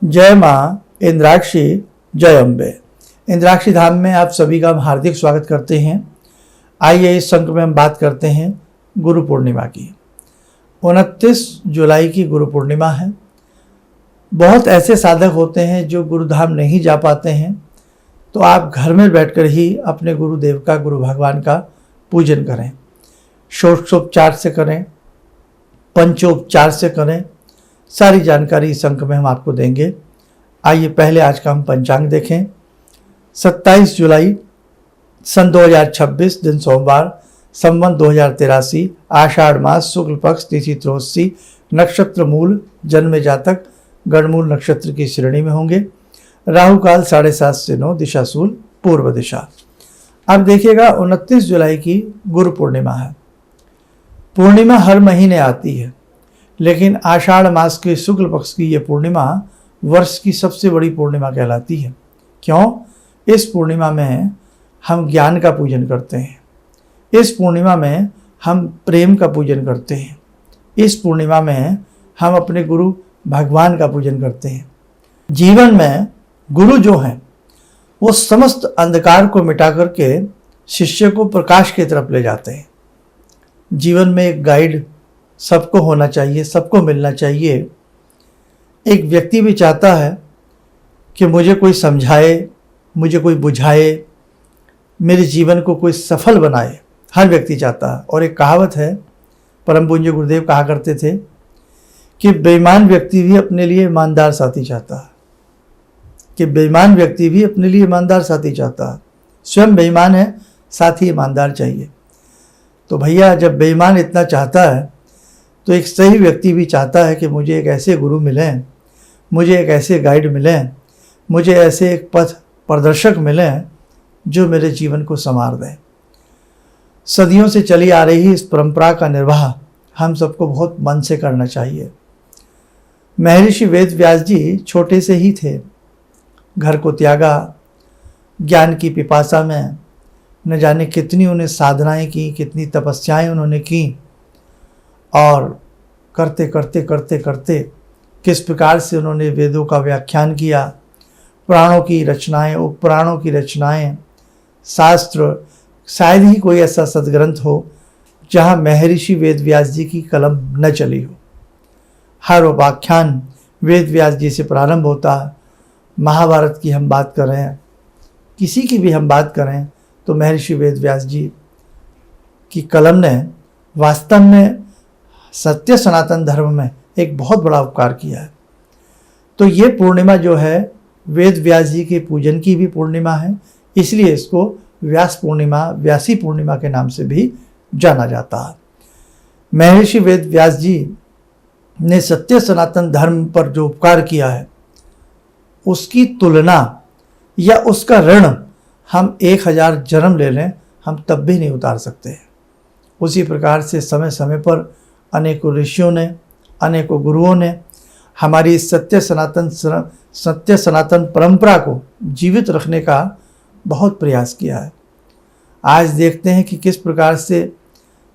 जय माँ इंद्राक्षी, जय अम्बे। इंद्राक्षी धाम में आप सभी का हम हार्दिक स्वागत करते हैं। आइए इस अंक में हम बात करते हैं गुरु पूर्णिमा की। 29 जुलाई की गुरु पूर्णिमा है। बहुत ऐसे साधक होते हैं जो गुरुधाम नहीं जा पाते हैं, तो आप घर में बैठकर ही अपने गुरुदेव का, गुरु भगवान का पूजन करें। षोडशोपचार से करें, पंचोपचार से करें। सारी जानकारी इस अंक में हम आपको देंगे। आइए पहले आज का हम पंचांग देखें। 27 जुलाई सन 2026 दिन सोमवार, संवत 2083, आषाढ़ मास, शुक्ल पक्ष, तिथि त्रयोदशी, नक्षत्र मूल, जन्म जातक गणमूल नक्षत्र की श्रेणी में होंगे। राहु काल 7:30 से 9, दिशा शूल पूर्व दिशा। अब देखिएगा 29 जुलाई की गुरु पूर्णिमा है। पूर्णिमा हर महीने आती है, लेकिन आषाढ़ मास के शुक्ल पक्ष की ये पूर्णिमा वर्ष की सबसे बड़ी पूर्णिमा कहलाती है। क्यों? इस पूर्णिमा में हम ज्ञान का पूजन करते हैं। इस पूर्णिमा में हम प्रेम का पूजन करते हैं। इस पूर्णिमा में हम अपने गुरु भगवान का पूजन करते हैं। जीवन में गुरु जो हैं वो समस्त अंधकार को मिटा करके शिष्य को प्रकाश की तरफ ले जाते हैं। जीवन में एक गाइड सबको होना चाहिए, सबको मिलना चाहिए। एक व्यक्ति भी चाहता है कि मुझे कोई समझाए, मुझे कोई बुझाए, मेरे जीवन को कोई सफल बनाए। हर व्यक्ति चाहता है। और एक कहावत है, परम पूज्य गुरुदेव कहा करते थे कि बेईमान व्यक्ति भी अपने लिए ईमानदार साथी चाहता है, कि बेईमान व्यक्ति भी अपने लिए ईमानदार साथी चाहता है। स्वयं बेईमान है, साथी ईमानदार चाहिए। तो भैया, जब बेईमान इतना चाहता है तो एक सही व्यक्ति भी चाहता है कि मुझे एक ऐसे गुरु मिलें, मुझे एक ऐसे गाइड मिलें, मुझे ऐसे एक पथ प्रदर्शक मिलें जो मेरे जीवन को संवार दें। सदियों से चली आ रही इस परंपरा का निर्वाह हम सबको बहुत मन से करना चाहिए। महर्षि वेद व्यास जी छोटे से ही थे, घर को त्यागा, ज्ञान की पिपासा में न जाने कितनी उन्हें साधनाएं की, कितनी तपस्याएं उन्होंने की, और करते करते करते करते किस प्रकार से उन्होंने वेदों का व्याख्यान किया, पुराणों की रचनाएं, उपपुराणों की रचनाएं, शास्त्र। शायद ही कोई ऐसा सदग्रंथ हो जहाँ महर्षि वेद व्यास जी की कलम न चली हो। हर व्याख्यान वेद व्यास जी से प्रारंभ होता है। महाभारत की हम बात करें, किसी की भी हम बात करें, तो महर्षि वेद व्यास जी की कलम ने वास्तव में सत्य सनातन धर्म में एक बहुत बड़ा उपकार किया है। तो ये पूर्णिमा जो है वेद व्यास जी के पूजन की भी पूर्णिमा है, इसलिए इसको व्यास पूर्णिमा, व्यासी पूर्णिमा के नाम से भी जाना जाता है। महर्षि वेद व्यास जी ने सत्य सनातन धर्म पर जो उपकार किया है, उसकी तुलना या उसका ऋण हम 1000 जन्म ले लें, हम तब भी नहीं उतार सकते। उसी प्रकार से समय समय पर अनेकों ऋषियों ने, अनेकों गुरुओं ने हमारी सत्य सनातन परंपरा को जीवित रखने का बहुत प्रयास किया है। आज देखते हैं कि किस प्रकार से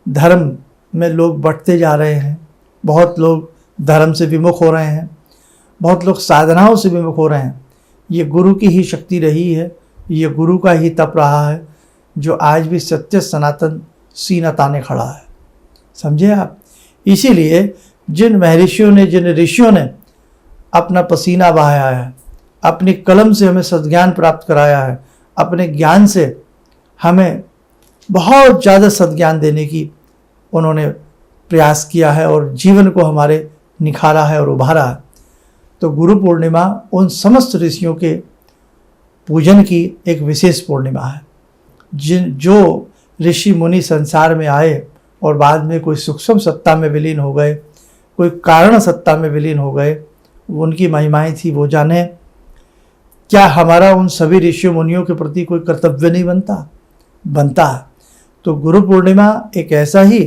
धर्म में लोग बढ़ते जा रहे हैं। बहुत लोग धर्म से विमुख हो रहे हैं, बहुत लोग साधनाओं से विमुख हो रहे हैं। ये गुरु की ही शक्ति रही है, ये गुरु का ही तप रहा है जो आज भी सत्य सनातन सीना ताने खड़ा है। समझे आप? इसीलिए जिन महर्षियों ने, जिन ऋषियों ने अपना पसीना बहाया है, अपनी कलम से हमें सद्ज्ञान प्राप्त कराया है, अपने ज्ञान से हमें बहुत ज़्यादा सद्ज्ञान देने की उन्होंने प्रयास किया है और जीवन को हमारे निखारा है और उभारा है। तो गुरु पूर्णिमा उन समस्त ऋषियों के पूजन की एक विशेष पूर्णिमा है। जो ऋषि मुनि संसार में आए और बाद में कोई सूक्ष्म सत्ता में विलीन हो गए, कोई कारण सत्ता में विलीन हो गए, उनकी महिमाएं थी वो जाने। क्या हमारा उन सभी ऋषि मुनियों के प्रति कोई कर्तव्य नहीं बनता है। तो गुरु पूर्णिमा एक ऐसा ही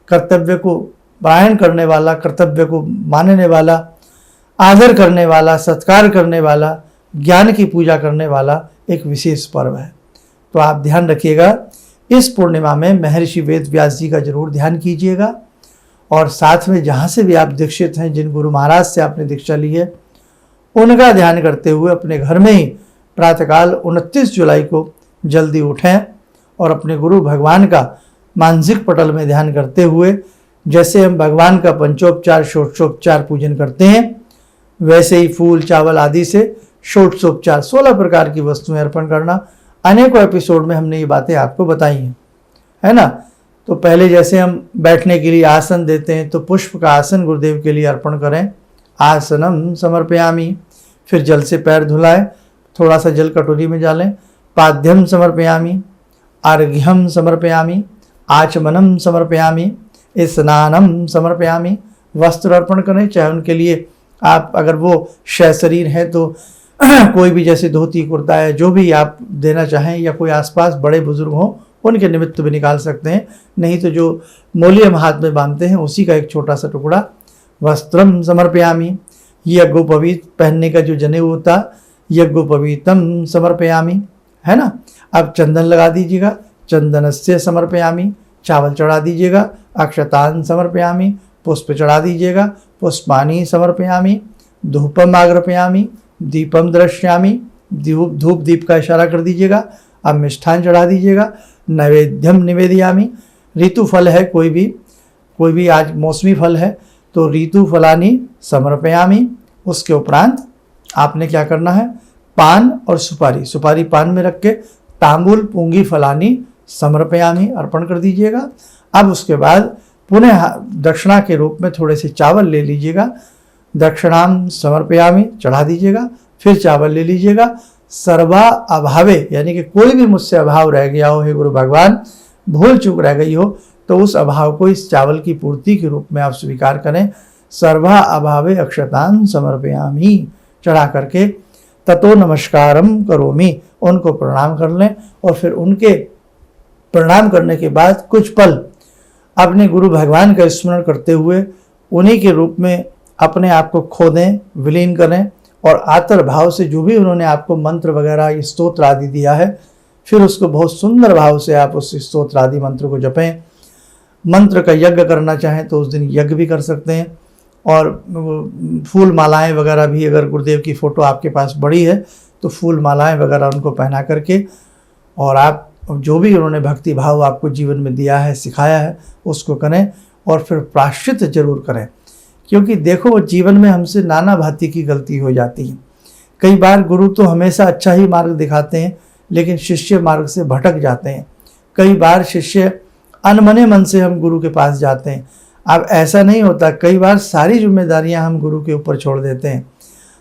कर्तव्य को पालन करने वाला, कर्तव्य को मानने वाला, आदर करने वाला, सत्कार करने वाला, ज्ञान की पूजा करने वाला एक विशेष पर्व है। तो आप ध्यान रखिएगा, इस पूर्णिमा में महर्षि वेद व्यास जी का जरूर ध्यान कीजिएगा। और साथ में जहाँ से भी आप दीक्षित हैं, जिन गुरु महाराज से आपने दीक्षा ली है, उनका ध्यान करते हुए अपने घर में ही प्रातःकाल 29 जुलाई को जल्दी उठें और अपने गुरु भगवान का मानसिक पटल में ध्यान करते हुए जैसे हम भगवान का पंचोपचार षोडशोपचार पूजन करते हैं वैसे ही फूल चावल आदि से षोडशोपचार 16 प्रकार की वस्तुएं अर्पण करना। अनेकों एपिसोड में हमने ये बातें आपको बताई हैं, है ना। तो पहले जैसे हम बैठने के लिए आसन देते हैं तो पुष्प का आसन गुरुदेव के लिए अर्पण करें, आसनम समर्पयामि। फिर जल से पैर धुलाएं, थोड़ा सा जल कटोरी में डालें। पाद्यम समर्पयामि, अर्घ्यम समर्पयामि, आचमनम समर्पयामि, स्नानम समर्पयामि। वस्त्र अर्पण करें, चाहे उनके लिए आप अगर वो शय शरीर है तो कोई भी जैसे धोती कुर्ता है जो भी आप देना चाहें, या कोई आसपास बड़े बुजुर्ग हों उनके निमित्त भी निकाल सकते हैं, नहीं तो जो मोली हम हाथ में बांधते हैं उसी का एक छोटा सा टुकड़ा। वस्त्रम समर्पयामि, यज्ञोपवीत पहनने का जो जनेऊ होता यज्ञोपवीतम समर्पयामि, है ना। अब चंदन लगा दीजिएगा, चंदनस्य समर्पयामि। चावल चढ़ा दीजिएगा, अक्षतान समर्पयामि। पुष्प चढ़ा दीजिएगा, पुष्पानि समर्पयामि। धूपम आग्रपयामि, दीपम दृश्यामि। धूप दीप का इशारा कर दीजिएगा। अब मिष्ठान चढ़ा दीजिएगा, नैवेद्यम निवेदयामि। ऋतु फल है कोई भी आज मौसमी फल है तो ऋतु फलानि समर्पयामि। उसके उपरांत आपने क्या करना है, पान और सुपारी पान में रख के तांबूल पूंगी फलानी समर्पयामि अर्पण कर दीजिएगा। अब उसके बाद पुनः दक्षिणा के रूप में थोड़े से चावल ले लीजिएगा, दक्षिणाम समर्पयामि चढ़ा दीजिएगा। फिर चावल ले लीजिएगा, सर्वा अभावे यानी कि कोई भी मुझसे अभाव रह गया हो, हे गुरु भगवान भूल चूक रह गई हो तो उस अभाव को इस चावल की पूर्ति के रूप में आप स्वीकार करें। सर्वा अभावे अक्षतान समर्पयामि चढ़ा करके ततो नमस्कारम करोमि, उनको प्रणाम कर लें। और फिर उनके प्रणाम करने के बाद कुछ पल अपने गुरु भगवान का स्मरण करते हुए उन्हीं के रूप में अपने आप को खो दें, विलीन करें और आतर भाव से जो भी उन्होंने आपको मंत्र वगैरह स्तोत्र आदि दिया है फिर उसको बहुत सुंदर भाव से आप उस स्तोत्र आदि मंत्र को जपें। मंत्र का यज्ञ करना चाहें तो उस दिन यज्ञ भी कर सकते हैं। और फूल मालाएं वगैरह भी, अगर गुरुदेव की फ़ोटो आपके पास बड़ी है तो फूल मालाएं वगैरह उनको पहना करके और आप जो भी उन्होंने भक्ति भाव आपको जीवन में दिया है सिखाया है उसको करें। और फिर प्रायश्चित जरूर करें, क्योंकि देखो जीवन में हमसे नाना भांति की गलती हो जाती है। कई बार गुरु तो हमेशा अच्छा ही मार्ग दिखाते हैं लेकिन शिष्य मार्ग से भटक जाते हैं। कई बार शिष्य अनमने मन से हम गुरु के पास जाते हैं। अब ऐसा नहीं होता, कई बार सारी जिम्मेदारियां हम गुरु के ऊपर छोड़ देते हैं।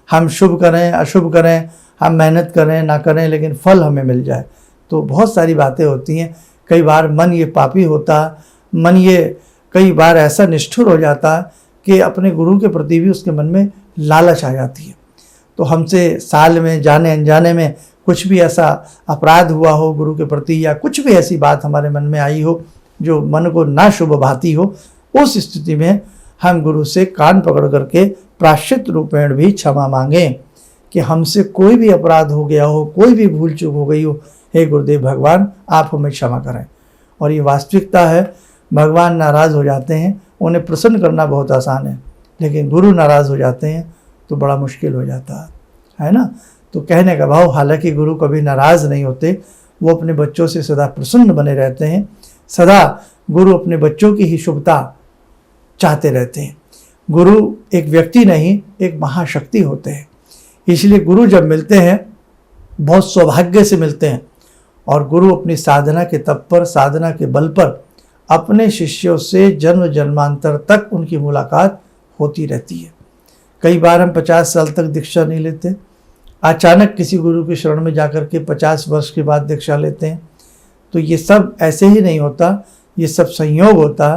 हम शुभ करें अशुभ करें, हम मेहनत करें ना करें, लेकिन फल हमें मिल जाए। तो बहुत सारी बातें होती हैं। कई बार मन ये पापी होता, मन ये कई बार ऐसा निष्ठुर हो जाता कि अपने गुरु के प्रति भी उसके मन में लालच आ जाती है। तो हमसे साल में जाने अनजाने में कुछ भी ऐसा अपराध हुआ हो गुरु के प्रति, या कुछ भी ऐसी बात हमारे मन में आई हो जो मन को ना शुभ भाती हो, उस स्थिति में हम गुरु से कान पकड़ करके प्रायश्चित रूपेण भी क्षमा मांगें कि हमसे कोई भी अपराध हो गया हो, कोई भी भूल चूक हो गई हो, हे गुरुदेव भगवान आप हमें क्षमा करें। और ये वास्तविकता है, भगवान नाराज़ हो जाते हैं, उन्हें प्रसन्न करना बहुत आसान है, लेकिन गुरु नाराज़ हो जाते हैं तो बड़ा मुश्किल हो जाता है ना। तो कहने का भाव, हालांकि गुरु कभी नाराज़ नहीं होते, वो अपने बच्चों से सदा प्रसन्न बने रहते हैं। सदा गुरु अपने बच्चों की ही शुभता चाहते रहते हैं। गुरु एक व्यक्ति नहीं, एक महाशक्ति होते हैं। इसलिए गुरु जब मिलते हैं बहुत सौभाग्य से मिलते हैं, और गुरु अपनी साधना के तप पर, साधना के बल पर अपने शिष्यों से जन्म जन्मांतर तक उनकी मुलाकात होती रहती है। कई बार हम 50 साल तक दीक्षा नहीं लेते, अचानक किसी गुरु के शरण में जाकर के 50 वर्ष के बाद दीक्षा लेते हैं। तो ये सब ऐसे ही नहीं होता, ये सब संयोग होता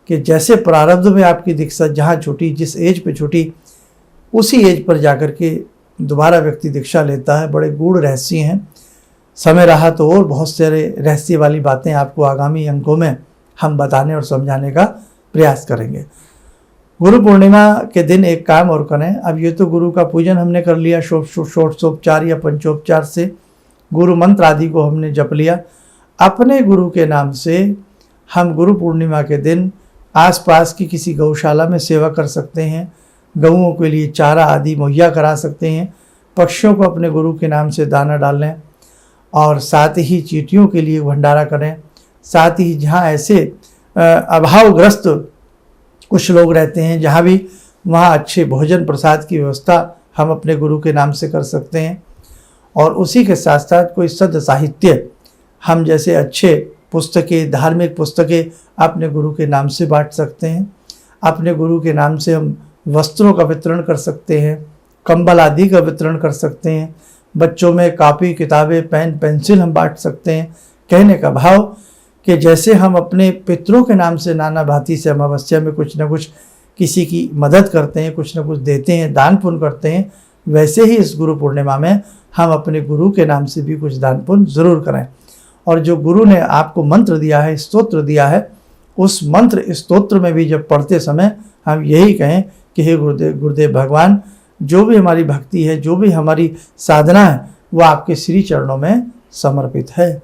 कि जैसे प्रारब्ध में आपकी दीक्षा जहाँ छूटी, जिस एज पे छूटी, उसी एज पर जाकर के दोबारा व्यक्ति दीक्षा लेता है। बड़े गूढ़ रहस्य हैं। समय रहा तो और बहुत सारे रहस्य वाली बातें आपको आगामी अंकों में हम बताने और समझाने का प्रयास करेंगे। गुरु पूर्णिमा के दिन एक काम और करें। अब ये तो गुरु का पूजन हमने कर लिया षोडशोपचार या पंचोपचार से, गुरु मंत्र आदि को हमने जप लिया। अपने गुरु के नाम से हम गुरु पूर्णिमा के दिन आसपास की किसी गौशाला में सेवा कर सकते हैं, गऊओं के लिए चारा आदि मुहैया करा सकते हैं, पक्षियों को अपने गुरु के नाम से दाना डालें, और साथ ही चींटियों के लिए भंडारा करें। साथ ही जहाँ ऐसे अभावग्रस्त कुछ लोग रहते हैं, जहाँ भी वहाँ अच्छे भोजन प्रसाद की व्यवस्था हम अपने गुरु के नाम से कर सकते हैं। और उसी के साथ साथ कोई सद साहित्य हम जैसे अच्छे पुस्तकें, धार्मिक पुस्तकें अपने गुरु के नाम से बांट सकते हैं। अपने गुरु के नाम से हम वस्त्रों का वितरण कर सकते हैं, कंबल आदि का वितरण कर सकते हैं। बच्चों में कापी किताबें पेन पेंसिल हम बांट सकते हैं। कहने का भाव कि जैसे हम अपने पितरों के नाम से नाना भांति से अमावस्या में कुछ न कुछ किसी की मदद करते हैं, कुछ न कुछ देते हैं, दान पुण्य करते हैं, वैसे ही इस गुरु पूर्णिमा में हम अपने गुरु के नाम से भी कुछ दान पुण्य ज़रूर करें। और जो गुरु ने आपको मंत्र दिया है, स्तोत्र दिया है, उस मंत्र स्तोत्र में भी जब पढ़ते समय हम यही कहें कि हे गुरुदेव भगवान, जो भी हमारी भक्ति है, जो भी हमारी साधना है, वो आपके श्री चरणों में समर्पित है।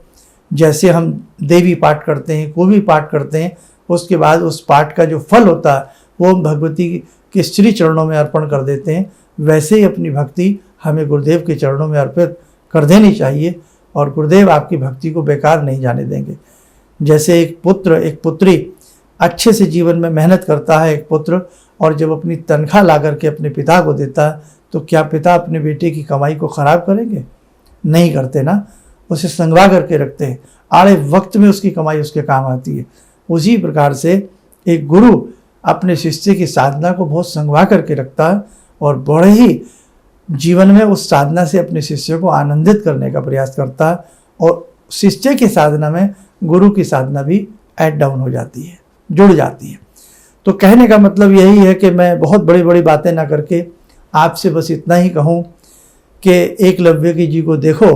जैसे हम देवी पाठ करते हैं, कोई भी पाठ करते हैं, उसके बाद उस पाठ का जो फल होता है वो हम भगवती के श्री चरणों में अर्पण कर देते हैं, वैसे ही अपनी भक्ति हमें गुरुदेव के चरणों में अर्पित कर देनी चाहिए। और गुरुदेव आपकी भक्ति को बेकार नहीं जाने देंगे। जैसे एक पुत्र, एक पुत्री अच्छे से जीवन में मेहनत करता है, एक पुत्र, और जब अपनी तनख्वाह ला करके अपने पिता को देता है, तो क्या पिता अपने बेटे की कमाई को ख़राब करेंगे? नहीं करते ना, उसे संगवा करके रखते हैं, आड़े वक्त में उसकी कमाई उसके काम आती है। उसी प्रकार से एक गुरु अपने शिष्य की साधना को बहुत संगवा करके रखता है और बड़े ही जीवन में उस साधना से अपने शिष्य को आनंदित करने का प्रयास करता है, और शिष्य की साधना में गुरु की साधना भी ऐड डाउन हो जाती है, जुड़ जाती है। तो कहने का मतलब यही है कि मैं बहुत बड़ी बड़ी बातें ना करके आपसे बस इतना ही कहूँ कि एकलव्य की जी को देखो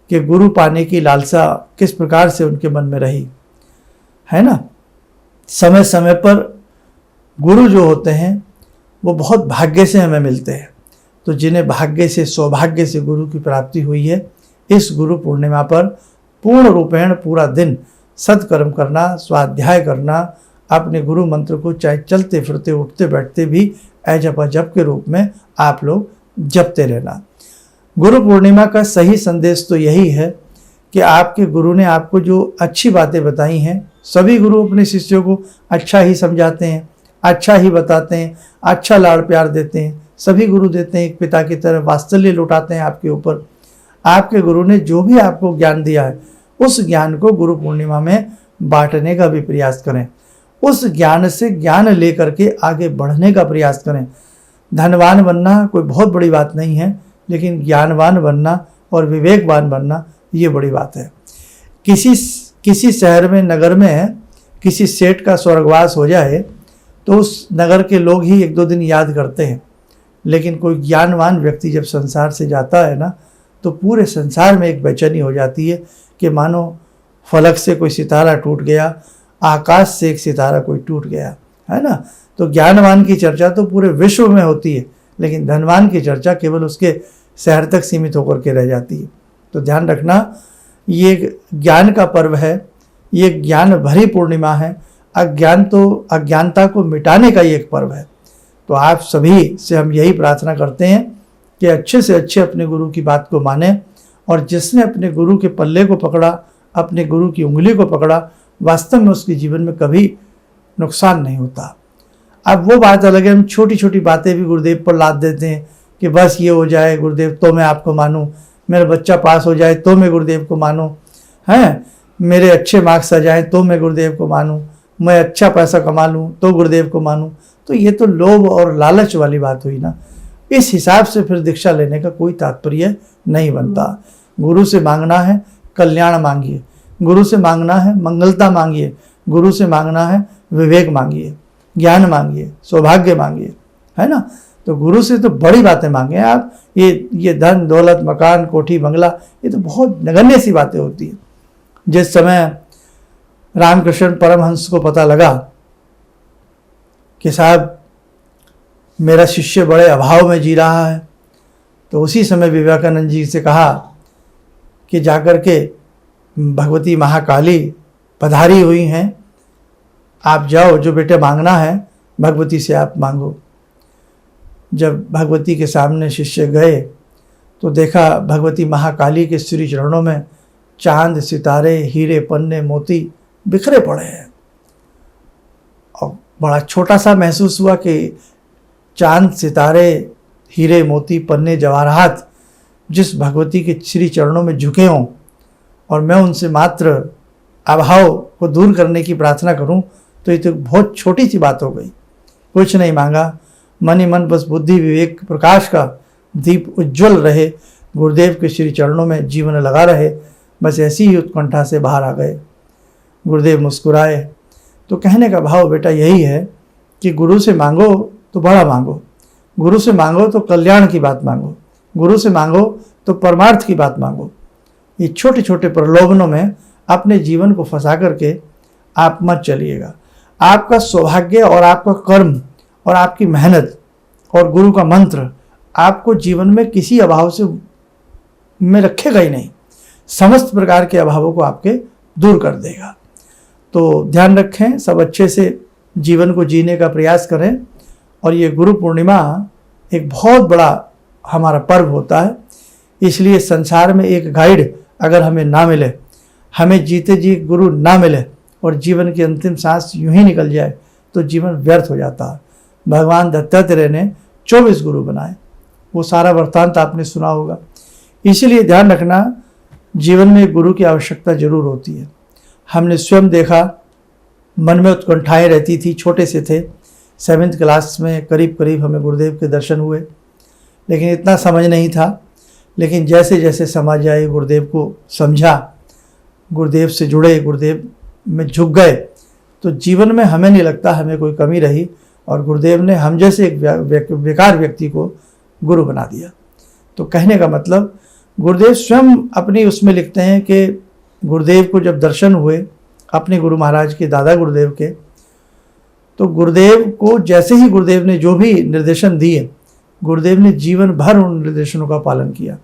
कि गुरु पाने की लालसा किस प्रकार से उनके मन में रही है ना। समय समय पर गुरु जो होते हैं वो बहुत भाग्य से हमें मिलते हैं। तो जिन्हें भाग्य से, सौभाग्य से गुरु की प्राप्ति हुई है, इस गुरु पूर्णिमा पर पूर्ण रूपेण पूरा दिन सत्कर्म करना, स्वाध्याय करना, अपने गुरु मंत्र को चाहे चलते फिरते उठते बैठते भी जप जप के रूप में आप लोग जपते रहना। गुरु पूर्णिमा का सही संदेश तो यही है कि आपके गुरु ने आपको जो अच्छी बातें बताई हैं, सभी गुरु अपने शिष्यों को अच्छा ही समझाते हैं, अच्छा ही बताते हैं, अच्छा लाड़ प्यार देते हैं, सभी गुरु देते हैं, एक पिता की तरह वात्सल्य लुटाते हैं आपके ऊपर। आपके गुरु ने जो भी आपको ज्ञान दिया है, उस ज्ञान को गुरु पूर्णिमा में बांटने का भी प्रयास करें, उस ज्ञान से ज्ञान लेकर के आगे बढ़ने का प्रयास करें। धनवान बनना कोई बहुत बड़ी बात नहीं है, लेकिन ज्ञानवान बनना और विवेकवान बनना ये बड़ी बात है। किसी शहर में, नगर में किसी सेठ का स्वर्गवास हो जाए तो उस नगर के लोग ही एक दो दिन याद करते हैं, लेकिन कोई ज्ञानवान व्यक्ति जब संसार से जाता है ना, तो पूरे संसार में एक बेचैनी हो जाती है कि मानो फलक से कोई सितारा टूट गया, आकाश से एक सितारा कोई टूट गया, है ना। तो ज्ञानवान की चर्चा तो पूरे विश्व में होती है, लेकिन धनवान की चर्चा केवल उसके शहर तक सीमित होकर के रह जाती है। तो ध्यान रखना, ये ज्ञान का पर्व है, ये ज्ञान भरी पूर्णिमा है। अज्ञानता को मिटाने का ये एक पर्व है। तो आप सभी से हम यही प्रार्थना करते हैं कि अच्छे से अच्छे अपने गुरु की बात को माने, और जिसने अपने गुरु के पल्ले को पकड़ा, अपने गुरु की उंगली को पकड़ा, वास्तव में उसके जीवन में कभी नुकसान नहीं होता। अब वो बात अलग है, हम छोटी छोटी बातें भी गुरुदेव पर लाद देते हैं कि बस ये हो जाए गुरुदेव तो मैं आपको मानूं, मेरा बच्चा पास हो जाए तो मैं गुरुदेव को मानूं, हैं, मेरे अच्छे मार्क्स आ जाएं तो मैं गुरुदेव को मानूं, मैं अच्छा पैसा कमा लूँ तो गुरुदेव को मानूं। तो ये तो लोभ और लालच वाली बात हुई ना। इस हिसाब से फिर दीक्षा लेने का कोई तात्पर्य नहीं बनता। गुरु से मांगना है कल्याण मांगिए, गुरु से मांगना है मंगलता मांगिए, गुरु से मांगना है विवेक मांगिए, ज्ञान मांगिए, सौभाग्य मांगिए, है ना। तो गुरु से तो बड़ी बातें मांगे आप, ये धन दौलत मकान कोठी बंगला, ये तो बहुत नगण्य सी बातें होती है। जिस समय रामकृष्ण परमहंस को पता लगा कि साहब मेरा शिष्य बड़े अभाव में जी रहा है, तो उसी समय विवेकानंद जी से कहा कि जाकर के भगवती महाकाली पधारी हुई हैं, आप जाओ, जो बेटे मांगना है भगवती से आप मांगो। जब भगवती के सामने शिष्य गए तो देखा भगवती महाकाली के श्री चरणों में चांद सितारे हीरे पन्ने मोती बिखरे पड़े हैं। और बड़ा छोटा सा महसूस हुआ कि चांद सितारे हीरे मोती पन्ने जवाहरात जिस भगवती के श्री चरणों में झुके हों और मैं उनसे मात्र अभाव को दूर करने की प्रार्थना करूं, तो ये तो बहुत छोटी सी बात हो गई। कुछ नहीं मांगा, मन ही मन बस बुद्धि विवेक प्रकाश का दीप उज्जवल रहे, गुरुदेव के श्री चरणों में जीवन लगा रहे, बस ऐसी ही उत्कंठा से बाहर आ गए। गुरुदेव मुस्कुराए। तो कहने का भाव बेटा यही है कि गुरु से मांगो तो बड़ा मांगो, गुरु से मांगो तो कल्याण की बात मांगो, गुरु से मांगो तो परमार्थ की बात मांगो। ये छोटे छोटे प्रलोभनों में अपने जीवन को फंसा करके आप मत चलिएगा। आपका सौभाग्य और आपका कर्म और आपकी मेहनत और गुरु का मंत्र आपको जीवन में किसी अभाव से में रखेगा ही नहीं, समस्त प्रकार के अभावों को आपके दूर कर देगा। तो ध्यान रखें, सब अच्छे से जीवन को जीने का प्रयास करें। और ये गुरु पूर्णिमा एक बहुत बड़ा हमारा पर्व होता है, इसलिए संसार में एक गाइड अगर हमें ना मिले, हमें जीते जी गुरु ना मिले और जीवन की अंतिम सांस यूं ही निकल जाए तो जीवन व्यर्थ हो जाता है। भगवान दत्तात्रेय ने 24 गुरु बनाए, वो सारा वृत्तांत आपने सुना होगा। इसीलिए ध्यान रखना, जीवन में गुरु की आवश्यकता जरूर होती है। हमने स्वयं देखा, मन में उत्कंठाएं रहती थी, छोटे से थे, 7th क्लास में करीब करीब हमें गुरुदेव के दर्शन हुए, लेकिन इतना समझ नहीं था। लेकिन जैसे जैसे समझ आए, गुरुदेव को समझा, गुरुदेव से जुड़े, गुरुदेव में झुक गए, तो जीवन में हमें नहीं लगता हमें कोई कमी रही और गुरुदेव ने हम जैसे एक बेकार व्यक्ति को गुरु बना दिया। तो कहने का मतलब, गुरुदेव स्वयं अपनी उसमें लिखते हैं कि गुरुदेव को जब दर्शन हुए अपने गुरु महाराज के, दादा गुरुदेव के, तो गुरुदेव को जैसे ही गुरुदेव ने जो भी निर्देशन दिए, गुरुदेव ने जीवन भर उन निर्देशनों का पालन किया।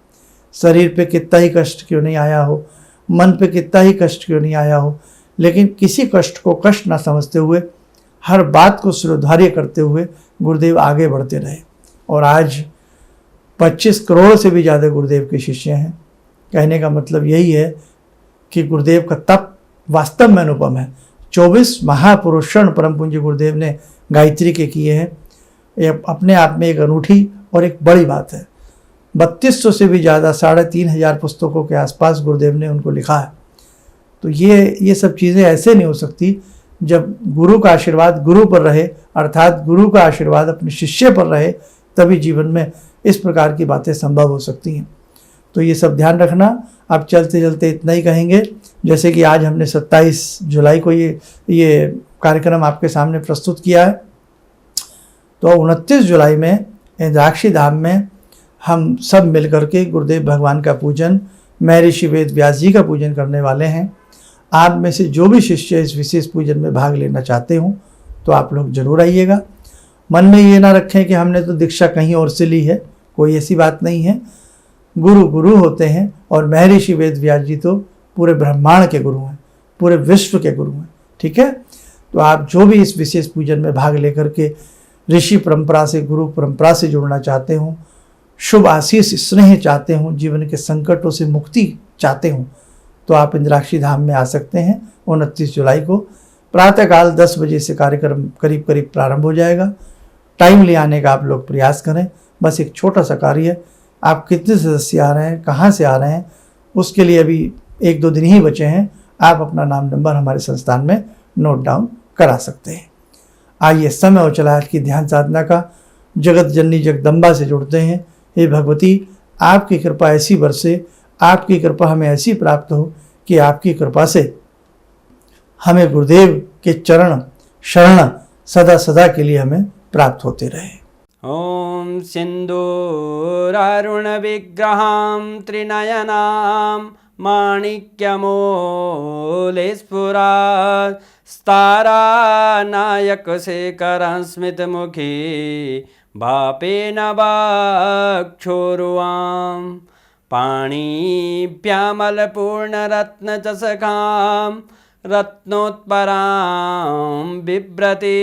शरीर पे कितना ही कष्ट क्यों नहीं आया हो, मन पे कितना ही कष्ट क्यों नहीं आया हो, लेकिन किसी कष्ट को कष्ट ना समझते हुए, हर बात को सुधार्य करते हुए गुरुदेव आगे बढ़ते रहे। और आज 25 करोड़ से भी ज़्यादा गुरुदेव के शिष्य हैं। कहने का मतलब यही है कि गुरुदेव का तप वास्तव में अनुपम है। 24 महापुरुषण परम पूज्य गुरुदेव ने गायत्री के किए हैं। ये अपने आप में एक अनूठी और एक बड़ी बात है। 3200 से भी ज़्यादा, 3500 पुस्तकों के आसपास गुरुदेव ने उनको लिखा है। तो ये सब चीज़ें ऐसे नहीं हो सकती जब गुरु का आशीर्वाद गुरु पर रहे, अर्थात गुरु का आशीर्वाद अपने शिष्य पर रहे, तभी जीवन में इस प्रकार की बातें संभव हो सकती हैं। तो ये सब ध्यान रखना। अब चलते चलते इतना ही कहेंगे, जैसे कि आज हमने 27 जुलाई को ये कार्यक्रम आपके सामने प्रस्तुत किया है, तो 29 जुलाई में इंद्राक्षी धाम में हम सब मिलकर के गुरुदेव भगवान का पूजन, महर्षि वेद व्यास जी का पूजन करने वाले हैं। आप में से जो भी शिष्य इस विशेष पूजन में भाग लेना चाहते हो तो आप लोग जरूर आइएगा। मन में ये ना रखें कि हमने तो दीक्षा कहीं और से ली है, कोई ऐसी बात नहीं है। गुरु गुरु होते हैं और महर्षि वेद व्यास जी तो पूरे ब्रह्मांड के गुरु हैं, पूरे विश्व के गुरु हैं। ठीक है, तो आप जो भी इस विशेष पूजन में भाग लेकर के ऋषि परंपरा से, गुरु परंपरा से जुड़ना चाहते हो, शुभ आशीष स्नेह चाहते हो, जीवन के संकटों से मुक्ति चाहते हो, तो आप इंद्राक्षी धाम में आ सकते हैं। 29 जुलाई को प्रातःकाल 10 बजे से कार्यक्रम करीब करीब प्रारंभ हो जाएगा। टाइम ले आने का आप लोग प्रयास करें। बस एक छोटा सा कार्य, आप कितने सदस्य आ रहे हैं, कहाँ से आ रहे हैं, उसके लिए अभी 1-2 दिन ही बचे हैं। आप अपना नाम नंबर हमारे संस्थान में नोट डाउन करा सकते हैं। आइए, समय हो चला आज की ध्यान साधना का। जगत जननी जगदम्बा से जुड़ते हैं। हे भगवती, आपकी कृपा ऐसी बरसे, आपकी कृपा हमें ऐसी प्राप्त हो कि आपकी कृपा से हमें गुरुदेव के चरण शरण सदा सदा के लिए हमें प्राप्त होते रहे। ओम सिंदूरारुण विग्रहां त्रिनयनां माणिक्यमूले स्फुरात् स्तारानायकशेखरं स्मितमुखी भापेन वक्षोरुवां पाणिभ्यामलपूर्णरत्नचषकां रत्नोत्परां बिभ्रति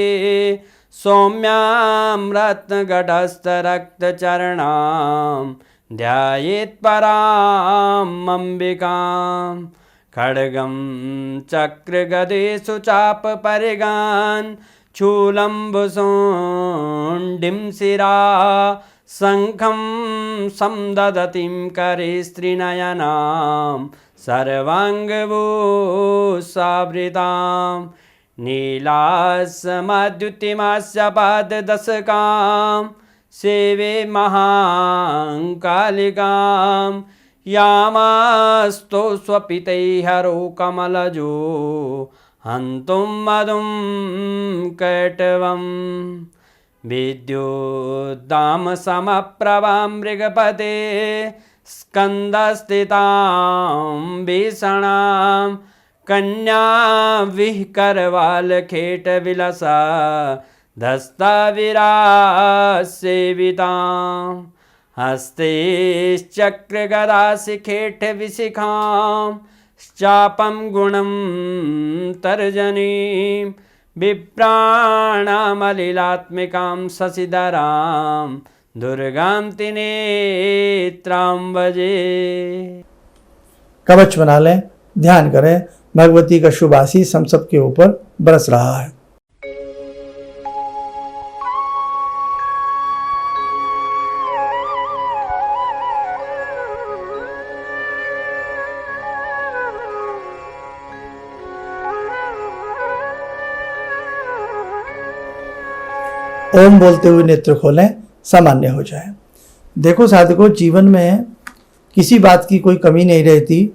सौम्यां रत्नघटस्थरक्तचरणां ध्यायेत् पराम् अम्बिकां खड्गं चक्रगदेषु चापपरिगान् शूलम्बुशोण्डिं शिरा शङ्खं संदधतीं करे स्त्रीनयनां सर्वाङ्गभूषावृतां नीलासमद्युतिमास्य पाददशकां सेवे महाकालिकां यामास्तो स्वपितैहरो कमलजो हन्तुं मधुं कैटवम् विद्युद्दामसमप्रभां मृगपते स्कन्दस्थितां भीषणां कन्या विहकरवालखेटविलसा धस्ताविरासेवितां हस्तैश्चक्रगदाशिखेटविशिखां चापं गुणं तर्जनीं विप्राणामलिलात्मिकां शशिधरां दुर्गां त्रिनेत्रां भजे। कवच बना लें, ध्यान करें, भगवती का शुभ आशीष हम सबके ऊपर बरस रहा है। ओम बोलते हुए नेत्र खोलें, सामान्य हो जाए। देखो साधकों, जीवन में किसी बात की कोई कमी नहीं रहती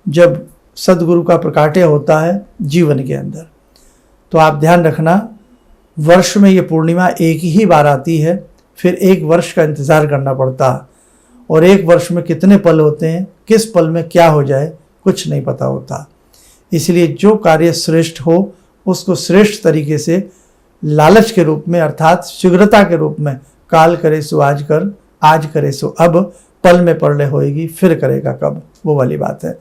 जब सदगुरु का प्रकाट्य होता है जीवन के अंदर। तो आप ध्यान रखना, वर्ष में ये पूर्णिमा एक ही बार आती है, फिर एक वर्ष का इंतज़ार करना पड़ता है। और एक वर्ष में कितने पल होते हैं, किस पल में क्या हो जाए कुछ नहीं पता होता। इसलिए जो कार्य श्रेष्ठ हो उसको श्रेष्ठ तरीके से लालच के रूप में अर्थात शीघ्रता के रूप में, काल करे सो आज कर, आज करे सो अब, पल में परले होएगी फिर करेगा कब, वो वाली बात है।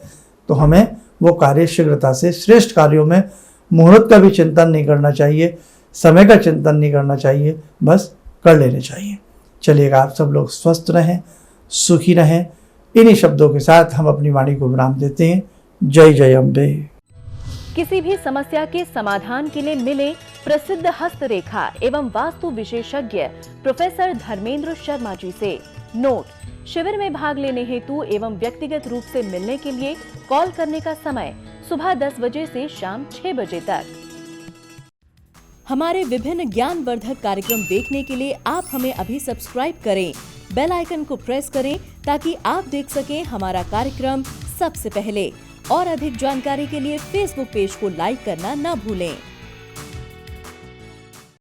तो हमें वो कार्य शीघ्रता से, श्रेष्ठ कार्यों में मुहूर्त का भी चिंतन नहीं करना चाहिए, समय का चिंतन नहीं करना चाहिए, बस कर लेने चाहिए। चलिएगा, आप सब लोग स्वस्थ रहें, सुखी रहें। इन्हीं शब्दों के साथ हम अपनी वाणी को विराम देते हैं। जय जय अम्बे। किसी भी समस्या के समाधान के लिए मिले प्रसिद्ध हस्तरेखा एवं वास्तु विशेषज्ञ प्रोफेसर धर्मेंद्र शर्मा जी से। नोट: शिविर में भाग लेने हेतु एवं व्यक्तिगत रूप से मिलने के लिए कॉल करने का समय सुबह 10 बजे से शाम 6 बजे तक। हमारे विभिन्न ज्ञानवर्धक कार्यक्रम देखने के लिए आप हमें अभी सब्सक्राइब करें, बेल आइकन को प्रेस करें ताकि आप देख सकें हमारा कार्यक्रम सबसे पहले। और अधिक जानकारी के लिए फेसबुक पेज को लाइक करना न भूलें।